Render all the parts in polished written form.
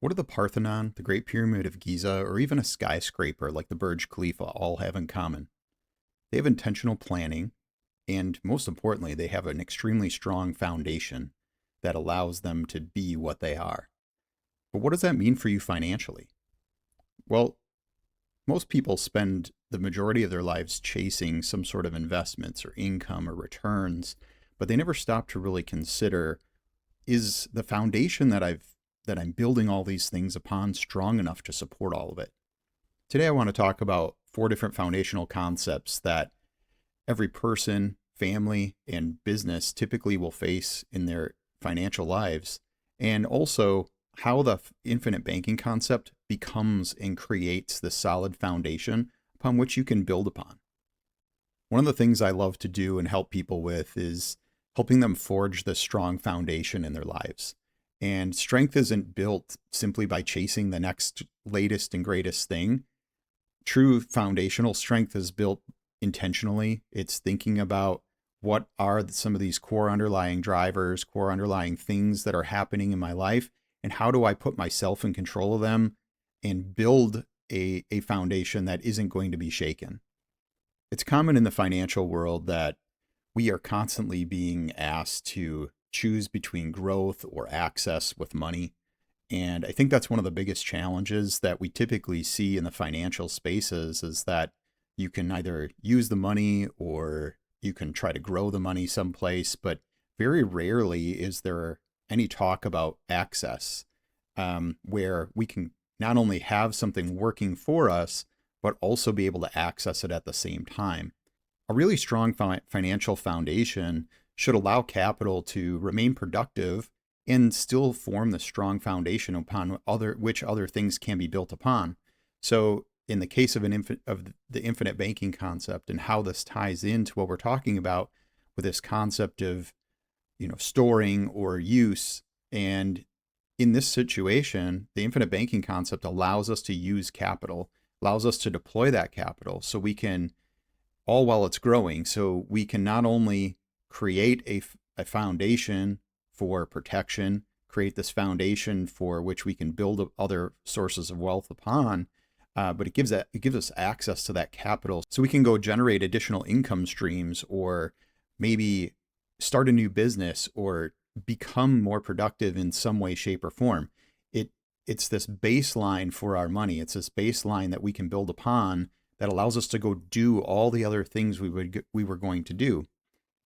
What do the Parthenon, the Great Pyramid of Giza, or even a skyscraper like the Burj Khalifa all have in common? They have intentional planning, and most importantly, they have an extremely strong foundation that allows them to be what they are. But what does that mean for you financially? Well, most people spend the majority of their lives chasing some sort of investments or income or returns, but they never stop to really consider, is the foundation that I'm building all these things upon strong enough to support all of it? Today I want to talk about four different foundational concepts that every person, family, and business typically will face in their financial lives, and also how the infinite banking concept becomes and creates the solid foundation upon which you can build upon. One of the things I love to do and help people with is helping them forge the strong foundation in their lives. And strength isn't built simply by chasing the next latest and greatest thing. True foundational strength is built intentionally. It's thinking about what are some of these core underlying drivers, core underlying things that are happening in my life, and how do I put myself in control of them and build a foundation that isn't going to be shaken. It's common in the financial world that we are constantly being asked to choose between growth or access with money. And I think that's one of the biggest challenges that we typically see in the financial spaces is that you can either use the money or you can try to grow the money someplace, but very rarely is there any talk about access, where we can not only have something working for us, but also be able to access it at the same time. A really strong financial foundation should allow capital to remain productive and still form the strong foundation upon which other things can be built upon. So in the case of the infinite banking concept and how this ties into what we're talking about with this concept of, storing or use, and in this situation, the infinite banking concept allows us to use capital, allows us to deploy that capital so we can, all while it's growing, so we can not only create a foundation for protection, create this foundation for which we can build other sources of wealth upon, but it gives us access to that capital so we can go generate additional income streams or maybe start a new business or become more productive in some way, shape, or form. It's this baseline for our money. It's this baseline that we can build upon that allows us to go do all the other things we were going to do.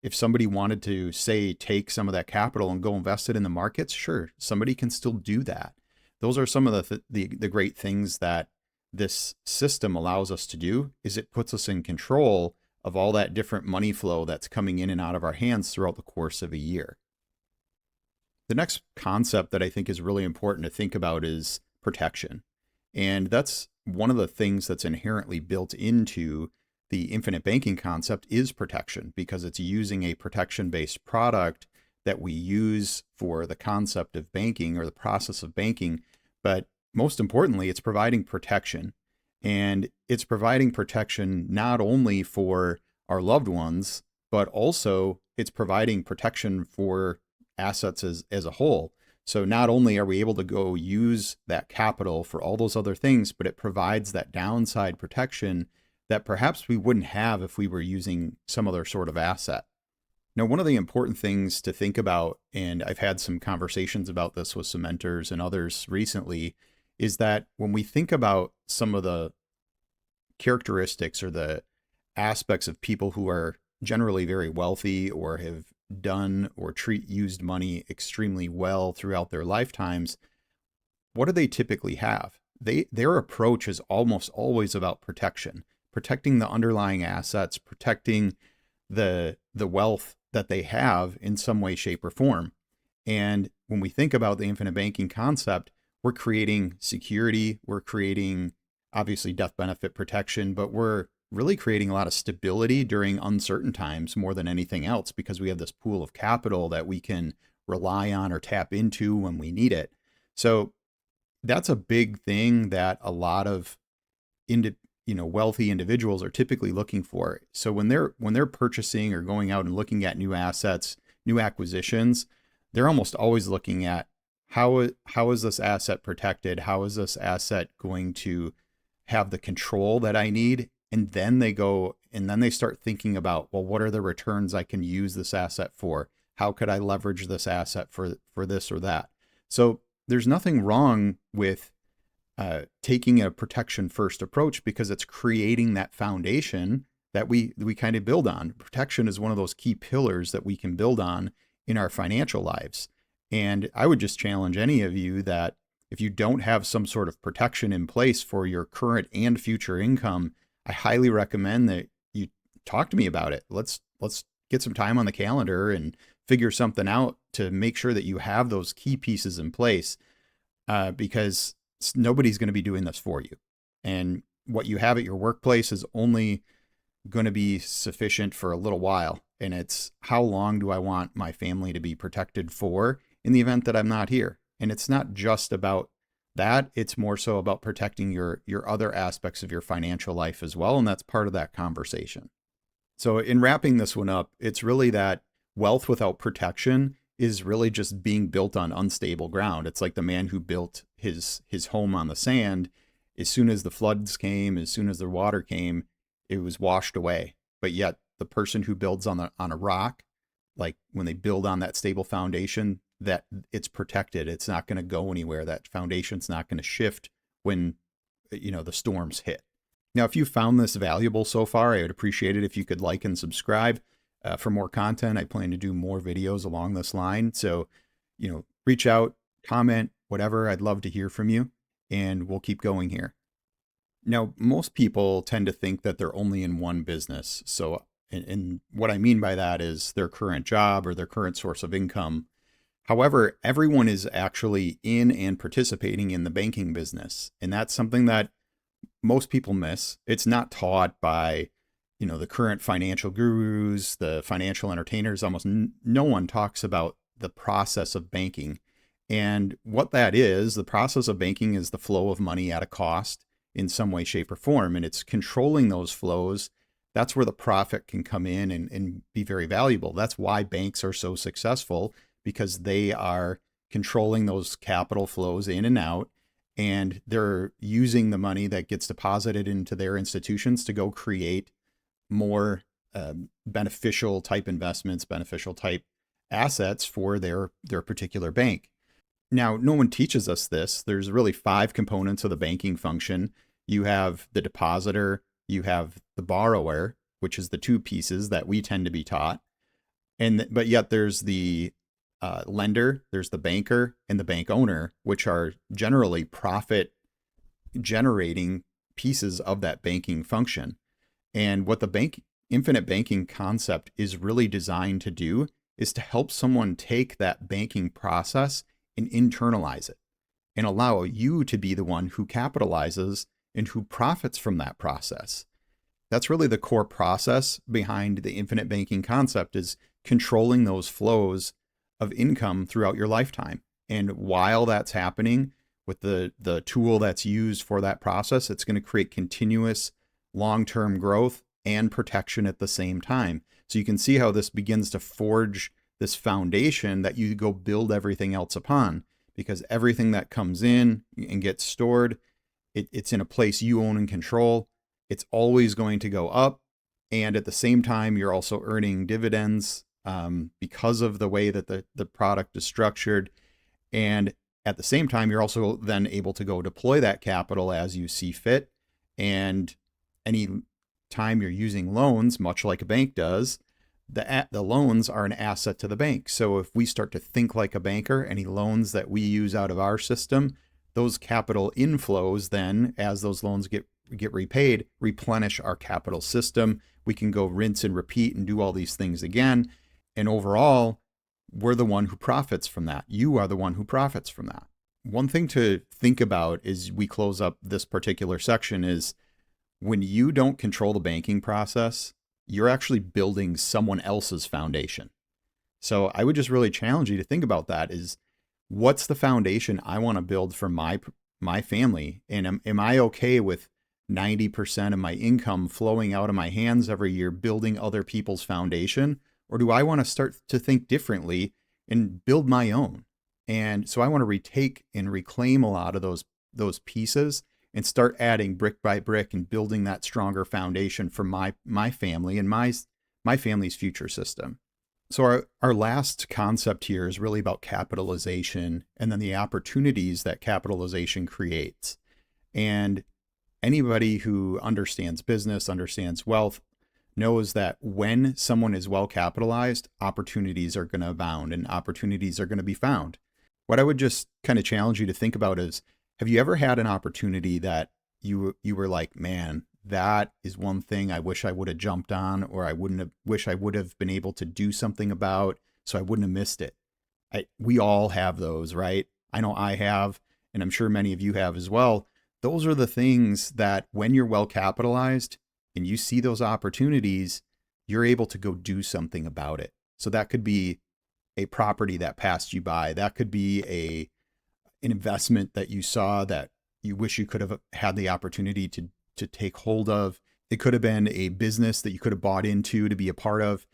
If somebody wanted to, say, take some of that capital and go invest it in the markets, sure, somebody can still do that. Those are some of the great things that this system allows us to do, is it puts us in control of all that different money flow that's coming in and out of our hands throughout the course of a year. The next concept that I think is really important to think about is protection. And that's one of the things that's inherently built into the infinite banking concept is protection, because it's using a protection-based product that we use for the concept of banking or the process of banking. But most importantly, it's providing protection. And it's providing protection not only for our loved ones, but also it's providing protection for assets as a whole. So not only are we able to go use that capital for all those other things, but it provides that downside protection that perhaps we wouldn't have if we were using some other sort of asset. Now, one of the important things to think about, and I've had some conversations about this with some mentors and others recently, is that when we think about some of the characteristics or the aspects of people who are generally very wealthy or have done or used money extremely well throughout their lifetimes, what do they typically have? Their approach is almost always about protecting the underlying assets, protecting the wealth that they have in some way, shape, or form. And when we think about the infinite banking concept, we're creating security, we're creating obviously death benefit protection, but we're really creating a lot of stability during uncertain times more than anything else, because we have this pool of capital that we can rely on or tap into when we need it. So that's a big thing that a lot of wealthy individuals are typically looking for. So when they're purchasing or going out and looking at new assets, new acquisitions, they're almost always looking at how is this asset protected? How is this asset going to have the control that I need? And then they start thinking about, well, what are the returns I can use this asset for? How could I leverage this asset for this or that? So there's nothing wrong with taking a protection first approach, because it's creating that foundation that we kind of build on. Protection is one of those key pillars that we can build on in our financial lives. And I would just challenge any of you that if you don't have some sort of protection in place for your current and future income, I highly recommend that you talk to me about it. Let's get some time on the calendar and figure something out to make sure that you have those key pieces in place, because nobody's going to be doing this for you. And what you have at your workplace is only going to be sufficient for a little while. And it's, how long do I want my family to be protected for in the event that I'm not here? And it's not just about that. It's more so about protecting your other aspects of your financial life as well. And that's part of that conversation. So in wrapping this one up, it's really that wealth without protection is really just being built on unstable ground. It's like the man who built his home on the sand. As soon as the floods came, as soon as the water came, it was washed away. But yet the person who builds on a rock, like when they build on that stable foundation, that it's protected. It's not going to go anywhere. That foundation's not going to shift when, the storms hit. Now, if you found this valuable so far, I would appreciate it if you could like and subscribe. For more content, I plan to do more videos along this line. So, reach out, comment, whatever. I'd love to hear from you, and we'll keep going here. Now, most people tend to think that they're only in one business. So, and what I mean by that is their current job or their current source of income. However, everyone is actually in and participating in the banking business. And that's something that most people miss. It's not taught by the current financial gurus, the financial entertainers. Almost no one talks about the process of banking. And what that is, the process of banking is the flow of money at a cost in some way, shape, or form. And it's controlling those flows. That's where the profit can come in and be very valuable. That's why banks are so successful, because they are controlling those capital flows in and out. And they're using the money that gets deposited into their institutions to go create more beneficial type investments, beneficial type assets for their particular bank. Now, no one teaches us this. There's really 5 components of the banking function. You have the depositor, you have the borrower, which is the 2 pieces that we tend to be taught. But yet there's the lender, there's the banker, and the bank owner, which are generally profit generating pieces of that banking function. And what the infinite banking concept is really designed to do is to help someone take that banking process and internalize it and allow you to be the one who capitalizes and who profits from that process. That's really the core process behind the infinite banking concept, is controlling those flows of income throughout your lifetime. And while that's happening with the tool that's used for that process, it's going to create continuous long-term growth and protection at the same time. So you can see how this begins to forge this foundation that you go build everything else upon, because everything that comes in and gets stored, it's in a place you own and control. It's always going to go up. And at the same time, you're also earning dividends because of the way that the product is structured. And at the same time, you're also then able to go deploy that capital as you see fit. And any time you're using loans, much like a bank does, the loans are an asset to the bank. So if we start to think like a banker, any loans that we use out of our system, those capital inflows then, as those loans get repaid, replenish our capital system. We can go rinse and repeat and do all these things again. And overall, we're the one who profits from that. You are the one who profits from that. One thing to think about as we close up this particular section is, when you don't control the banking process, you're actually building someone else's foundation. So I would just really challenge you to think about that. Is, what's the foundation I want to build for my family? And am I okay with 90% of my income flowing out of my hands every year, building other people's foundation? Or do I want to start to think differently and build my own? And so I want to retake and reclaim a lot of those pieces and start adding brick by brick and building that stronger foundation for my family and my family's future system. So our last concept here is really about capitalization and then the opportunities that capitalization creates. And anybody who understands business, understands wealth, knows that when someone is well capitalized, opportunities are going to abound and opportunities are going to be found. What I would just kind of challenge you to think about is, have you ever had an opportunity that you were like, man, that is one thing I wish I would have jumped on, or wish I would have been able to do something about, so I wouldn't have missed it. We all have those, right? I know I have, and I'm sure many of you have as well. Those are the things that when you're well capitalized and you see those opportunities, you're able to go do something about it. So that could be a property that passed you by. That could be an investment that you saw that you wish you could have had the opportunity to take hold of. It could have been a business that you could have bought into to be a part of,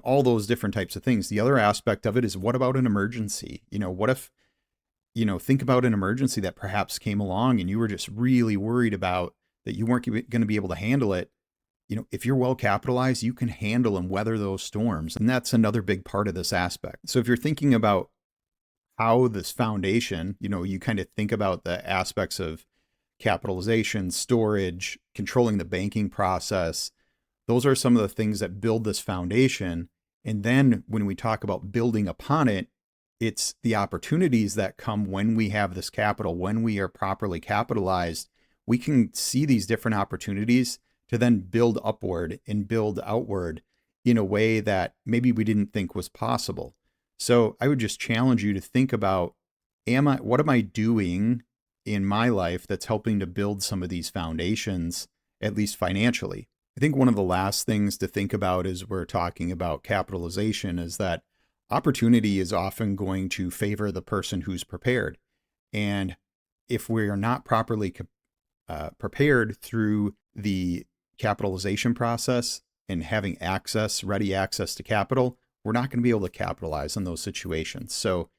all those different types of things. The other aspect of it is, what about an emergency? What if, think about an emergency that perhaps came along and you were just really worried about that you weren't going to be able to handle it. If you're well capitalized, you can handle and weather those storms. And that's another big part of this aspect. So if you're thinking about how this foundation, you kind of think about the aspects of capitalization, storage, controlling the banking process. Those are some of the things that build this foundation. And then when we talk about building upon it, it's the opportunities that come when we have this capital, when we are properly capitalized. We can see these different opportunities to then build upward and build outward in a way that maybe we didn't think was possible. So I would just challenge you to think about, what am I doing in my life that's helping to build some of these foundations, at least financially? I think one of the last things to think about as we're talking about capitalization is that opportunity is often going to favor the person who's prepared. And if we are not properly prepared through the capitalization process and having ready access to capital, we're not going to be able to capitalize on those situations. So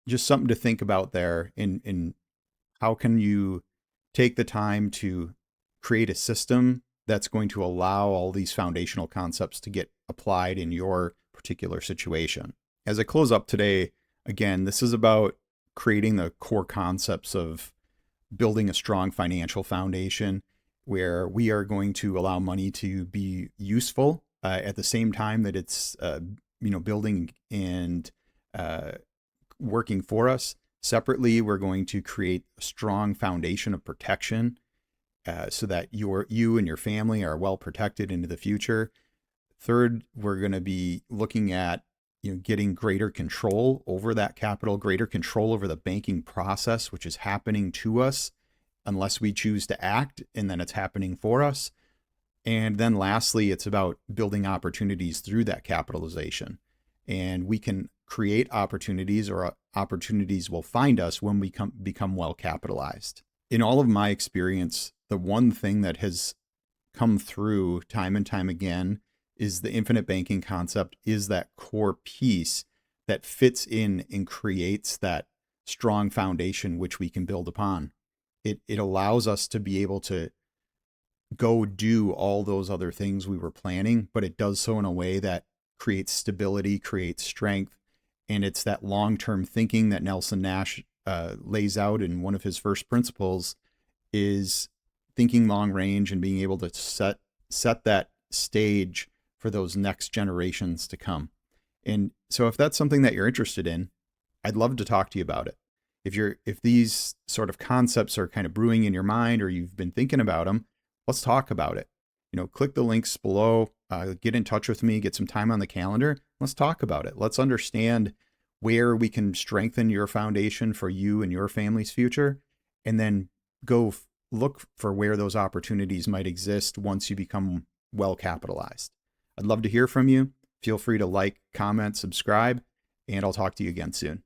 just something to think about there in how can you take the time to create a system that's going to allow all these foundational concepts to get applied in your particular situation. As I close up today, again, this is about creating the core concepts of building a strong financial foundation where we are going to allow money to be useful at the same time that it's building and working for us. Separately, we're going to create a strong foundation of protection so that you and your family are well protected into the future. Third, we're going to be looking at getting greater control over that capital, greater control over the banking process, which is happening to us unless we choose to act, and then it's happening for us. And then lastly, it's about building opportunities through that capitalization. And we can create opportunities, or opportunities will find us when we become well capitalized. In all of my experience, the one thing that has come through time and time again is the infinite banking concept is that core piece that fits in and creates that strong foundation which we can build upon. It allows us to be able to go do all those other things we were planning, but it does so in a way that creates stability, creates strength, and it's that long-term thinking that Nelson Nash lays out in one of his first principles, is thinking long range and being able to set that stage for those next generations to come. And so if that's something that you're interested in, I'd love to talk to you about it. If these sort of concepts are kind of brewing in your mind, or you've been thinking about them, let's talk about it. Click the links below, get in touch with me, get some time on the calendar. Let's talk about it. Let's understand where we can strengthen your foundation for you and your family's future, and then go look for where those opportunities might exist once you become well capitalized. I'd love to hear from you. Feel free to like, comment, subscribe, and I'll talk to you again soon.